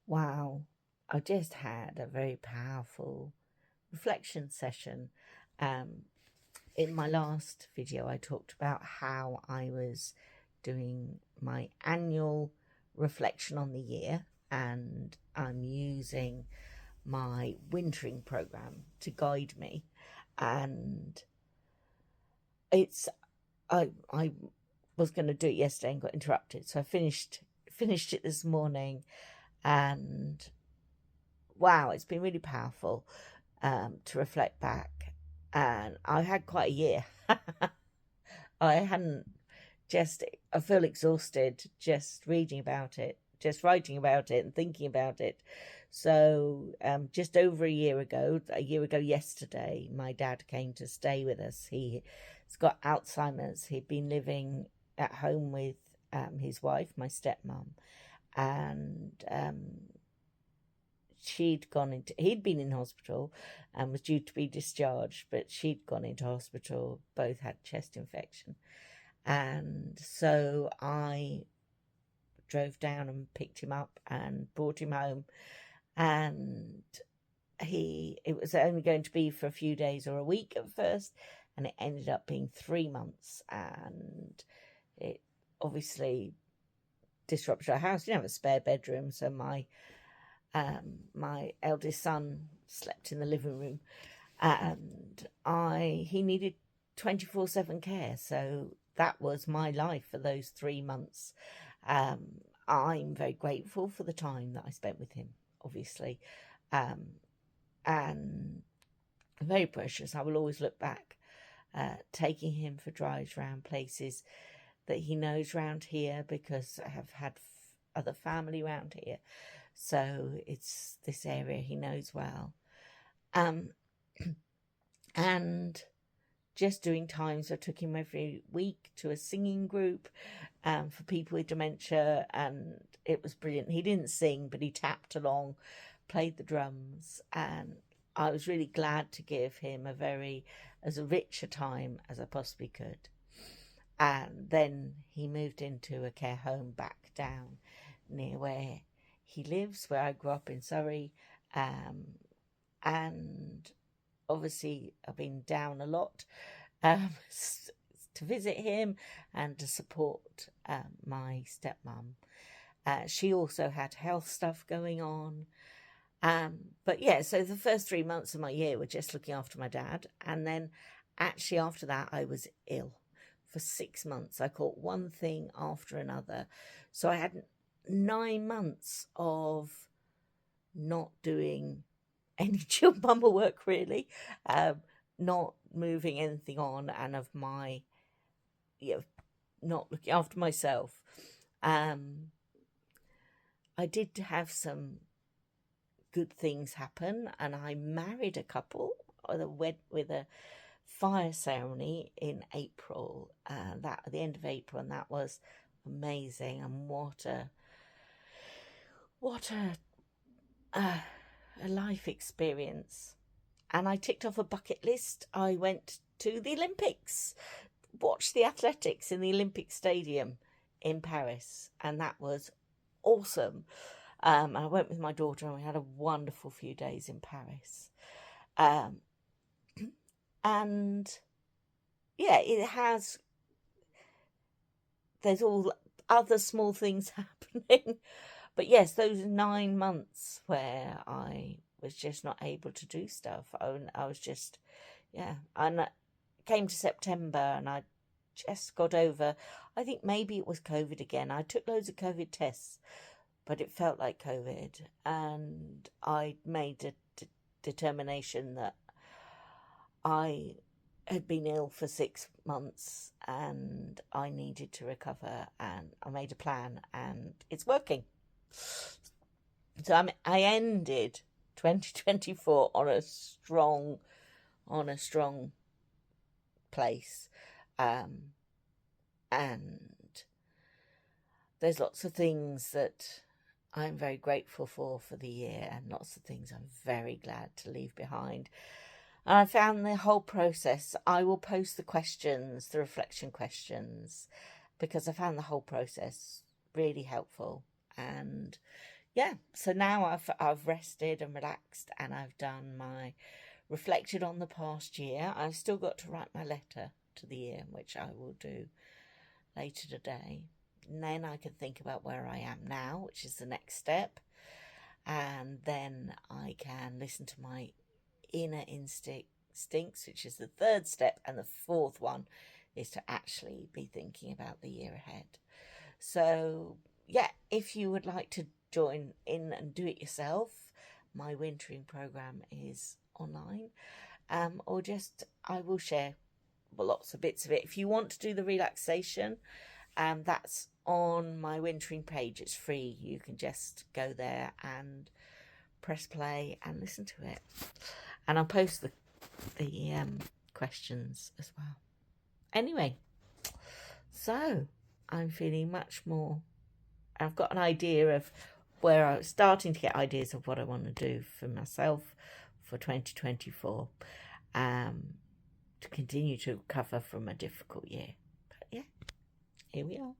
Wow, I just had a very powerful reflection session. Um, in my last video, I talked about how I was doing my annual reflection on the year, and I'm using my wintering program to guide me. And it's I was going to do it yesterday and got interrupted, so I finished it this morning, and wow, it's been really powerful to reflect back. And I had quite a year. I hadn't just, I feel exhausted just reading about it, just writing about it and thinking about it. So, just over a year ago yesterday, my dad came to stay with us. He's got Alzheimer's. He'd been living at home with his wife, my stepmom, and he'd been in hospital and was due to be discharged, but she'd gone into hospital. Both had chest infection. And so I drove down and picked him up and brought him home. And it was only going to be for a few days or a week at first, and it ended up being 3 months. And it obviously disrupted our house. We didn't have a spare bedroom, so my eldest son slept in the living room, and he needed 24/7 care. So that was my life for those 3 months. I'm very grateful for the time that I spent with him, obviously, and very precious. I will always look back, taking him for drives around places that he knows round here, because I have had other family round here. So it's this area he knows well. And just doing times I took him every week to a singing group for people with dementia, and it was brilliant. He didn't sing, but he tapped along, played the drums, and I was really glad to give him as rich a time as I possibly could. And then he moved into a care home back down near where he lives, where I grew up in Surrey. And obviously I've been down a lot to visit him and to support my stepmom. She also had health stuff going on. But yeah, so the first 3 months of my year were just looking after my dad. And then actually after that, I was ill for 6 months. I caught one thing after another. So I had 9 months of not doing any child mama work, really, not moving anything on, and of my, not looking after myself. I did have some good things happen, and I married a couple with a fire ceremony in April, that at the end of April, and that was amazing. And what a life experience. And I ticked off a bucket list. I went to the Olympics, watched the athletics in the Olympic Stadium in Paris, and that was awesome. I went with my daughter, and we had a wonderful few days in Paris. And yeah, there's all other small things happening. But yes, those 9 months where I was just not able to do stuff. I was just, yeah. And it came to September, and I just got over, I think maybe it was COVID again. I took loads of COVID tests, but it felt like COVID. And I made a determination that I had been ill for 6 months and I needed to recover, and I made a plan, and it's working. So I ended 2024 on a strong place, and there's lots of things that I'm very grateful for the year, and lots of things I'm very glad to leave behind. And I found the whole process, I will post the questions, the reflection questions, because I found the whole process really helpful. And yeah, so now I've rested and relaxed, and I've done my reflected on the past year. I've still got to write my letter to the year, which I will do later today. And then I can think about where I am now, which is the next step. And then I can listen to my inner instincts, which is the third step. And the fourth one is to actually be thinking about the year ahead. So, yeah, if you would like to join in and do it yourself, my wintering program is online. Or just I will share lots of bits of it. If you want to do the relaxation, that's on my wintering page. It's free. You can just go there and press play and listen to it. And I'll post the questions as well. Anyway, so I'm feeling much more. I've got an idea of where I was starting to get ideas of what I want to do for myself for 2024, to continue to recover from a difficult year. But yeah, here we are.